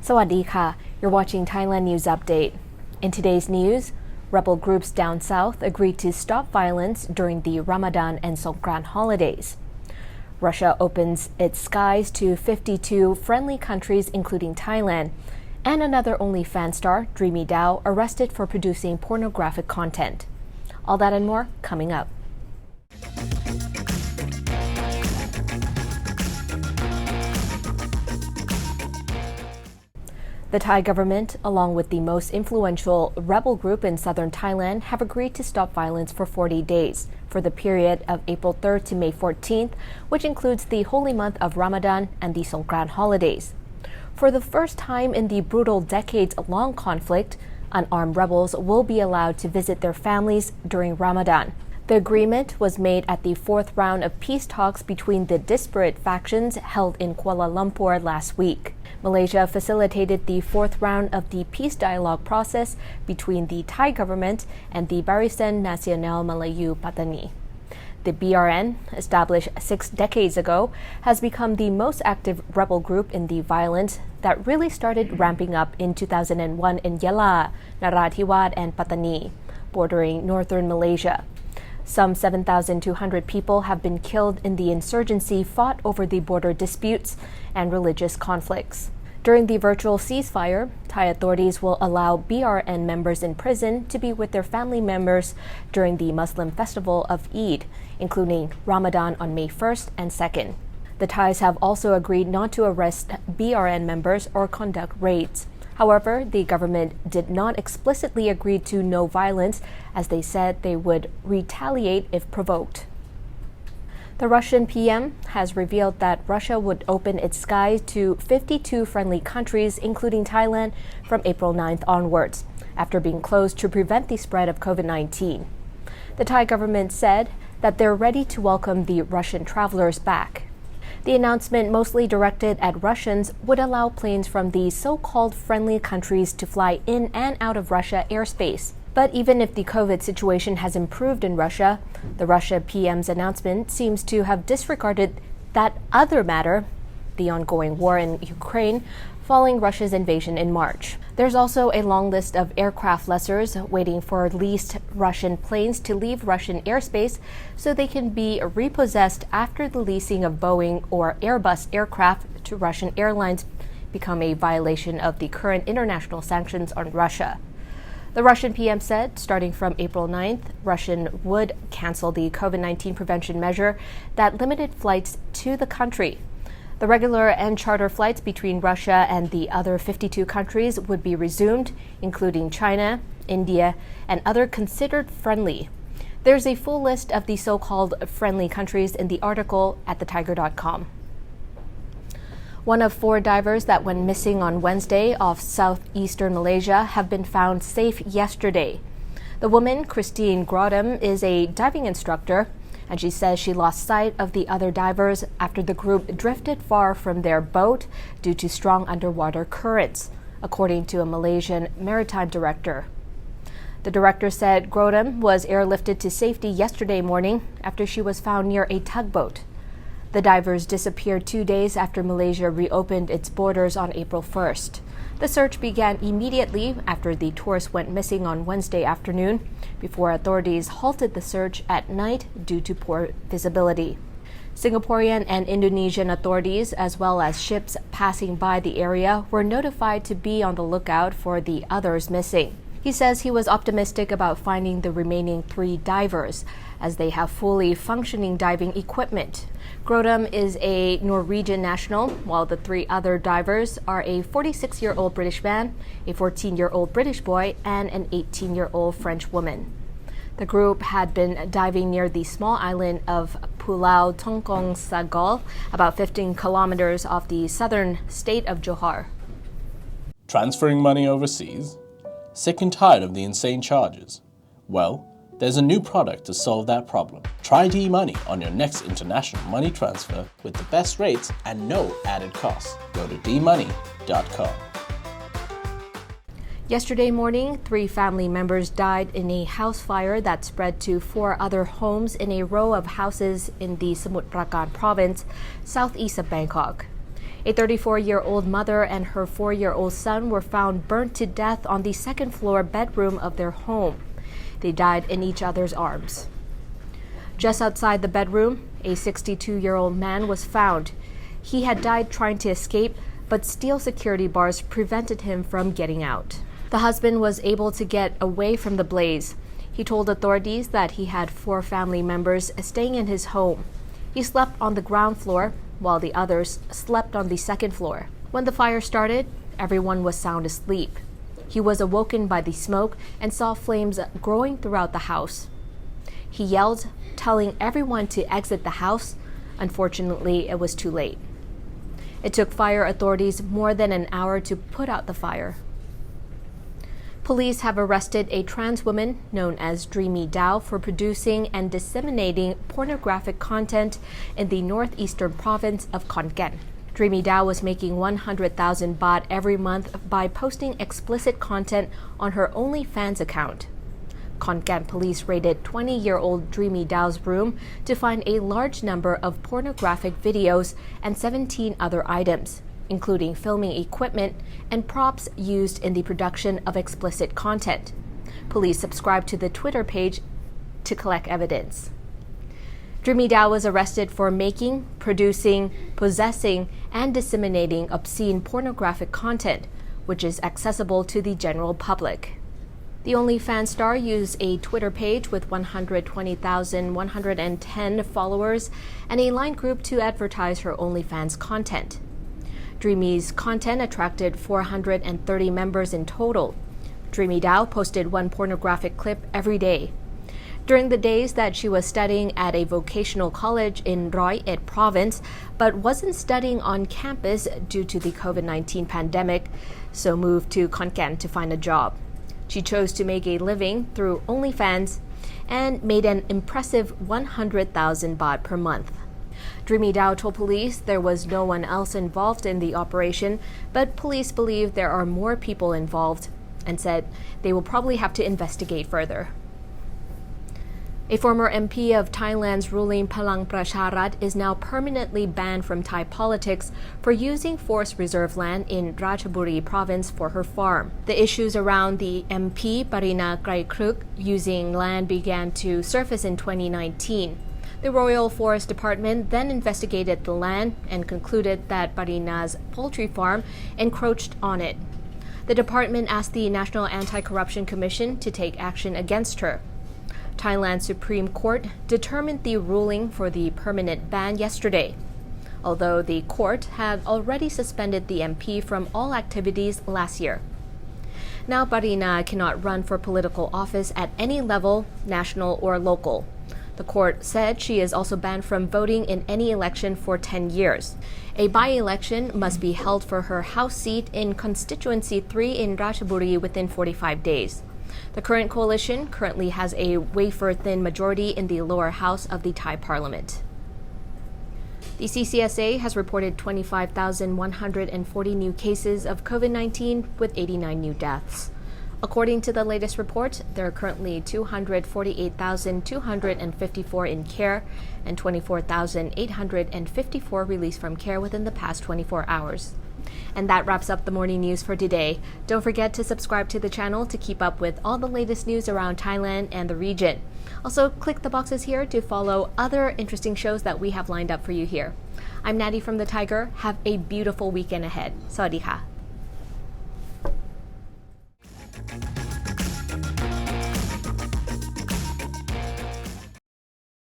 Sawadee ka. You're watching Thailand News Update. In today's news, rebel groups down south agreed to stop violence during the Ramadan and Songkran holidays. Russia opens its skies to 52 friendly countries, including Thailand, and another OnlyFans star, Dreamy Dao, arrested for producing pornographic content. All that and more coming up. The Thai government, along with the most influential rebel group in southern Thailand, have agreed to stop violence for 40 days for the period of April 3rd to May 14th, which includes the holy month of Ramadan and the Songkran holidays. For the first time in the brutal decades-long conflict, unarmed rebels will be allowed to visit their families during Ramadan. The agreement was made at the fourth round of peace talks between the disparate factions held in Kuala Lumpur last week. Malaysia facilitated the fourth round of the peace dialogue process between the Thai government and the Barisan Nasional Melayu Patani. The BRN, established 6 decades ago, has become the most active rebel group in the violence that really started ramping up in 2001 in Yala, Narathiwat, and Patani, bordering northern Malaysia. Some 7,200 people have been killed in the insurgency fought over the border disputes and religious conflicts. During the virtual ceasefire, Thai authorities will allow BRN members in prison to be with their family members during the Muslim festival of Eid, including Ramadan on May 1st and 2nd. The Thais have also agreed not to arrest BRN members or conduct raids. However, the government did not explicitly agree to no violence, as they said they would retaliate if provoked. The Russian PM has revealed that Russia would open its skies to 52 friendly countries, including Thailand, from April 9th onwards, after being closed to prevent the spread of COVID-19. The Thai government said that they're ready to welcome the Russian travelers back. The announcement, mostly directed at Russians, would allow planes from the so-called friendly countries to fly in and out of Russia airspace. But even if the COVID situation has improved in Russia, the Russia PM's announcement seems to have disregarded that other matter, the ongoing war in Ukraine, following Russia's invasion in March. There's also a long list of aircraft lessors waiting for leased Russian planes to leave Russian airspace so they can be repossessed after the leasing of Boeing or Airbus aircraft to Russian airlines become a violation of the current international sanctions on Russia. The Russian PM said, starting from April 9th, Russia would cancel the COVID-19 prevention measure that limited flights to the country. The regular and charter flights between Russia and the other 52 countries would be resumed, including China, India, and other considered friendly. There's a full list of the so-called friendly countries in the article at thetiger.com. One of 4 divers that went missing on Wednesday off southeastern Malaysia have been found safe yesterday. The woman, Christine Grodem, is a diving instructor, and she says she lost sight of the other divers after the group drifted far from their boat due to strong underwater currents, according to a Malaysian maritime director. The director said Grodem was airlifted to safety yesterday morning after she was found near a tugboat. The divers disappeared 2 days after Malaysia reopened its borders on April 1st. The search began immediately after the tourist went missing on Wednesday afternoon, before authorities halted the search at night due to poor visibility. Singaporean and Indonesian authorities, as well as ships passing by the area, were notified to be on the lookout for the others missing. He says he was optimistic about finding the remaining 3 divers, as they have fully functioning diving equipment. Grodem is a Norwegian national, while the 3 other divers are a 46-year-old British man, a 14-year-old British boy, and an 18-year-old French woman. The group had been diving near the small island of Pulau Tongkong Sagal, about 15 kilometers off the southern state of Johor. Transferring money overseas? Sick and tired of the insane charges? Well, there's a new product to solve that problem. Try D-Money on your next international money transfer with the best rates and no added costs. Go to dmoney.com. Yesterday morning, 3 family members died in a house fire that spread to 4 other homes in a row of houses in the Samut Prakan province, southeast of Bangkok. A 34-year-old mother and her 4-year-old son were found burnt to death on the second-floor bedroom of their home. They died in each other's arms. Just outside the bedroom, a 62-year-old man was found. He had died trying to escape, but steel security bars prevented him from getting out. The husband was able to get away from the blaze. He told authorities that he had 4 family members staying in his home. He slept on the ground floor, while the others slept on the second floor. When the fire started, everyone was sound asleep. He was awoken by the smoke and saw flames growing throughout the house. He yelled, telling everyone to exit the house. Unfortunately, it was too late. It took fire authorities more than an hour to put out the fire. Police have arrested a trans woman known as Dreamy Dao for producing and disseminating pornographic content in the northeastern province of Songkran. Dreamy Dao was making 100,000 baht every month by posting explicit content on her OnlyFans account. Songkran police raided 20-year-old Dreamy Dao's room to find a large number of pornographic videos and 17 other items, including filming equipment and props used in the production of explicit content. Police subscribed to the Twitter page to collect evidence. Dreamy Dao was arrested for making, producing, possessing, and disseminating obscene pornographic content, which is accessible to the general public. The OnlyFans star used a Twitter page with 120,110 followers and a line group to advertise her OnlyFans content. Dreamy's content attracted 430 members in total. Dreamy Dao posted one pornographic clip every day. During the days that she was studying at a vocational college in Roi Et province, but wasn't studying on campus due to the COVID-19 pandemic, so moved to Songkran to find a job. She chose to make a living through OnlyFans and made an impressive 100,000 baht per month. Dreamy Dao told police there was no one else involved in the operation, but police believe there are more people involved and said they will probably have to investigate further. A former MP of Thailand's ruling Palang Pracharath is now permanently banned from Thai politics for using forest reserve land in Ratchaburi province for her farm. The issues around the MP Parina Kruk using land began to surface in 2019. The Royal Forest Department then investigated the land and concluded that Parina's poultry farm encroached on it. The department asked the National Anti-Corruption Commission to take action against her. Thailand's Supreme Court determined the ruling for the permanent ban yesterday, although the court had already suspended the MP from all activities last year. Now Parina cannot run for political office at any level, national or local. The court said she is also banned from voting in any election for 10 years. A by-election must be held for her house seat in Constituency 3 in Ratchaburi within 45 days. The current coalition currently has a wafer-thin majority in the lower house of the Thai parliament. The CCSA has reported 25,140 new cases of COVID-19 with 89 new deaths. According to the latest report, there are currently 248,254 in care and 24,854 released from care within the past 24 hours. And that wraps up the morning news for today. Don't forget to subscribe to the channel to keep up with all the latest news around Thailand and the region. Also, click the boxes here to follow other interesting shows that we have lined up for you here. I'm Natty from the Thaiger. Have a beautiful weekend ahead. Sawadee ka.